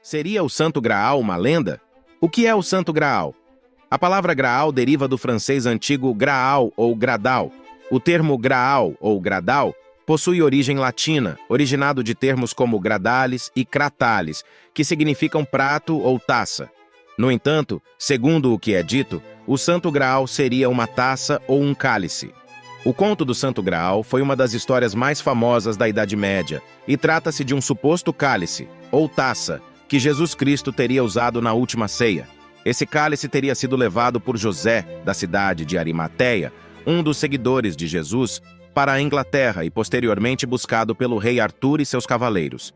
Seria o Santo Graal uma lenda? O que é o Santo Graal? A palavra Graal deriva do francês antigo Graal ou Gradal. O termo Graal ou Gradal possui origem latina, originado de termos como gradalis e cratalis, que significam prato ou taça. No entanto, segundo o que é dito, o Santo Graal seria uma taça ou um cálice. O conto do Santo Graal foi uma das histórias mais famosas da Idade Média e trata-se de um suposto cálice, ou taça, que Jesus Cristo teria usado na última ceia. Esse cálice teria sido levado por José, da cidade de Arimateia, um dos seguidores de Jesus, para a Inglaterra e posteriormente buscado pelo rei Arthur e seus cavaleiros.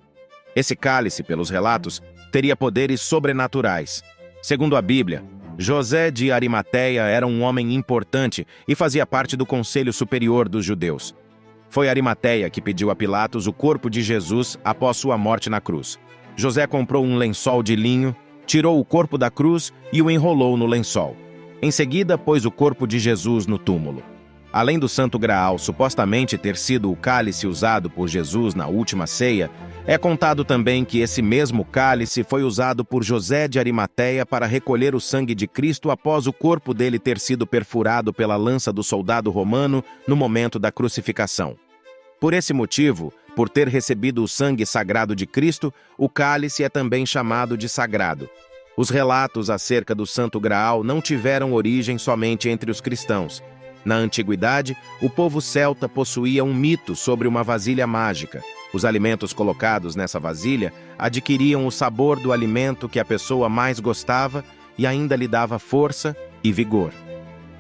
Esse cálice, pelos relatos, teria poderes sobrenaturais. Segundo a Bíblia, José de Arimateia era um homem importante e fazia parte do Conselho Superior dos Judeus. Foi Arimateia que pediu a Pilatos o corpo de Jesus após sua morte na cruz. José comprou um lençol de linho, tirou o corpo da cruz e o enrolou no lençol. Em seguida, pôs o corpo de Jesus no túmulo. Além do Santo Graal supostamente ter sido o cálice usado por Jesus na última ceia, é contado também que esse mesmo cálice foi usado por José de Arimateia para recolher o sangue de Cristo após o corpo dele ter sido perfurado pela lança do soldado romano no momento da crucificação. Por esse motivo, por ter recebido o sangue sagrado de Cristo, o cálice é também chamado de sagrado. Os relatos acerca do Santo Graal não tiveram origem somente entre os cristãos. Na antiguidade, o povo celta possuía um mito sobre uma vasilha mágica. Os alimentos colocados nessa vasilha adquiriam o sabor do alimento que a pessoa mais gostava e ainda lhe dava força e vigor.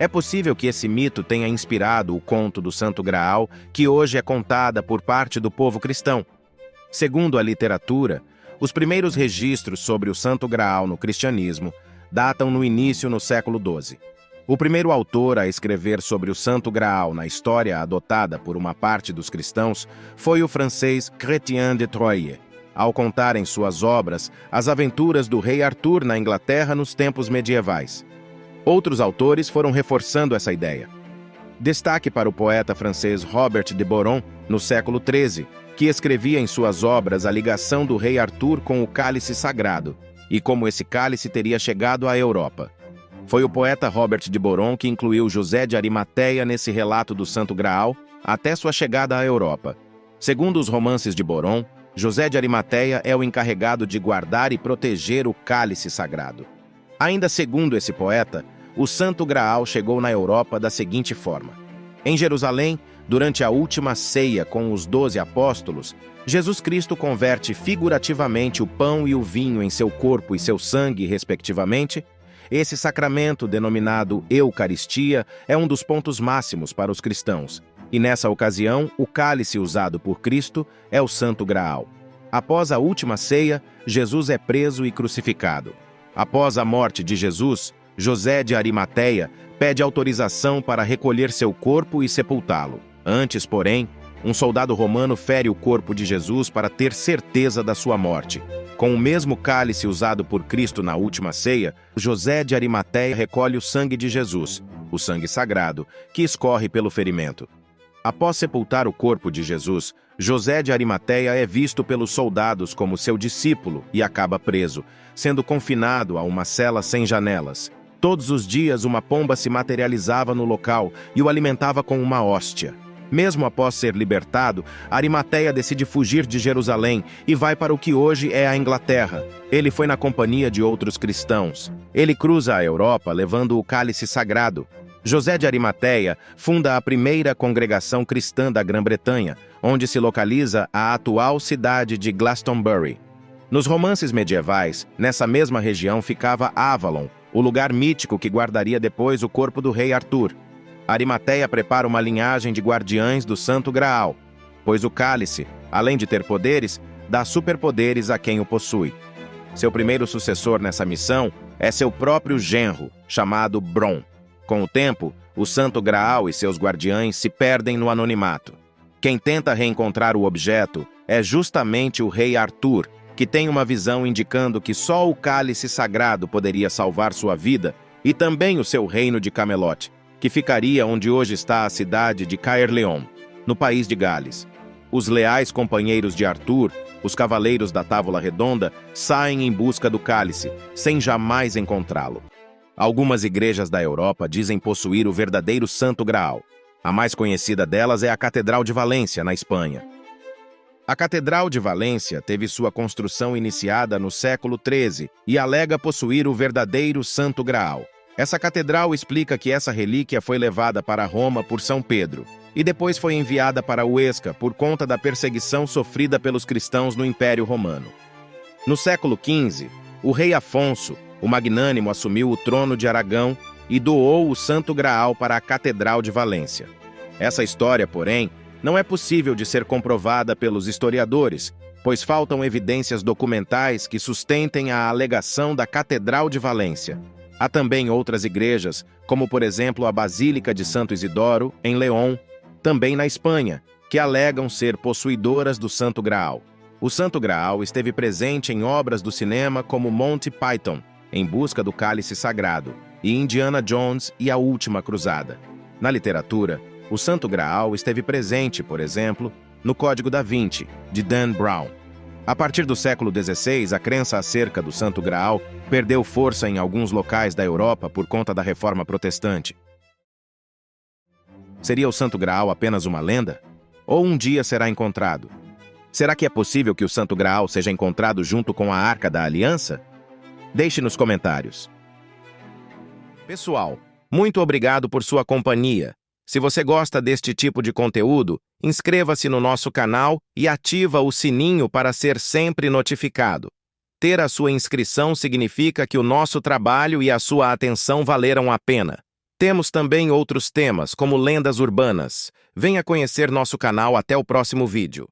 É possível que esse mito tenha inspirado o conto do Santo Graal, que hoje é contada por parte do povo cristão. Segundo a literatura, os primeiros registros sobre o Santo Graal no cristianismo datam no início no século XII. O primeiro autor a escrever sobre o Santo Graal na história adotada por uma parte dos cristãos foi o francês Chrétien de Troyes, ao contar em suas obras as aventuras do rei Arthur na Inglaterra nos tempos medievais. Outros autores foram reforçando essa ideia. Destaque para o poeta francês Robert de Boron, no século XIII, que escrevia em suas obras a ligação do rei Arthur com o cálice sagrado e como esse cálice teria chegado à Europa. Foi o poeta Robert de Boron que incluiu José de Arimateia nesse relato do Santo Graal até sua chegada à Europa. Segundo os romances de Boron, José de Arimateia é o encarregado de guardar e proteger o cálice sagrado. Ainda segundo esse poeta, o Santo Graal chegou na Europa da seguinte forma. Em Jerusalém, durante a última ceia com os 12 apóstolos, Jesus Cristo converte figurativamente o pão e o vinho em seu corpo e seu sangue, respectivamente. Esse sacramento, denominado Eucaristia, é um dos pontos máximos para os cristãos. E nessa ocasião, o cálice usado por Cristo é o Santo Graal. Após a última ceia, Jesus é preso e crucificado. Após a morte de Jesus, José de Arimateia pede autorização para recolher seu corpo e sepultá-lo. Antes, porém, um soldado romano fere o corpo de Jesus para ter certeza da sua morte. Com o mesmo cálice usado por Cristo na última ceia, José de Arimateia recolhe o sangue de Jesus, o sangue sagrado, que escorre pelo ferimento. Após sepultar o corpo de Jesus, José de Arimateia é visto pelos soldados como seu discípulo e acaba preso, sendo confinado a uma cela sem janelas. Todos os dias uma pomba se materializava no local e o alimentava com uma hóstia. Mesmo após ser libertado, Arimateia decide fugir de Jerusalém e vai para o que hoje é a Inglaterra. Ele foi na companhia de outros cristãos. Ele cruza a Europa levando o cálice sagrado. José de Arimateia funda a primeira congregação cristã da Grã-Bretanha, onde se localiza a atual cidade de Glastonbury. Nos romances medievais, nessa mesma região ficava Avalon, o lugar mítico que guardaria depois o corpo do rei Arthur. Arimateia prepara uma linhagem de guardiães do Santo Graal, pois o cálice, além de ter poderes, dá superpoderes a quem o possui. Seu primeiro sucessor nessa missão é seu próprio genro, chamado Bron. Com o tempo, o Santo Graal e seus guardiães se perdem no anonimato. Quem tenta reencontrar o objeto é justamente o rei Arthur, que tem uma visão indicando que só o cálice sagrado poderia salvar sua vida e também o seu reino de Camelot, que ficaria onde hoje está a cidade de Caerleon, no país de Gales. Os leais companheiros de Arthur Os cavaleiros da Távola Redonda saem em busca do cálice, sem jamais encontrá-lo. Algumas igrejas da Europa dizem possuir o verdadeiro Santo Graal. A mais conhecida delas é a Catedral de Valência, na Espanha. A Catedral de Valência teve sua construção iniciada no século XIII e alega possuir o verdadeiro Santo Graal. Essa catedral explica que essa relíquia foi levada para Roma por São Pedro e depois foi enviada para Huesca por conta da perseguição sofrida pelos cristãos no Império Romano. No século XV, o rei Afonso, o Magnânimo, assumiu o trono de Aragão e doou o Santo Graal para a Catedral de Valência. Essa história, porém, não é possível de ser comprovada pelos historiadores, pois faltam evidências documentais que sustentem a alegação da Catedral de Valência. Há também outras igrejas, como por exemplo a Basílica de Santo Isidoro, em León, também na Espanha, que alegam ser possuidoras do Santo Graal. O Santo Graal esteve presente em obras do cinema como Monty Python, Em Busca do Cálice Sagrado, e Indiana Jones e a Última Cruzada. Na literatura, o Santo Graal esteve presente, por exemplo, no Código da Vinci, de Dan Brown. A partir do século XVI, a crença acerca do Santo Graal perdeu força em alguns locais da Europa por conta da Reforma Protestante. Seria o Santo Graal apenas uma lenda? Ou um dia será encontrado? Será que é possível que o Santo Graal seja encontrado junto com a Arca da Aliança? Deixe nos comentários. Pessoal, muito obrigado por sua companhia. Se você gosta deste tipo de conteúdo, inscreva-se no nosso canal e ativa o sininho para ser sempre notificado. Ter a sua inscrição significa que o nosso trabalho e a sua atenção valeram a pena. Temos também outros temas, como lendas urbanas. Venha conhecer nosso canal até o próximo vídeo.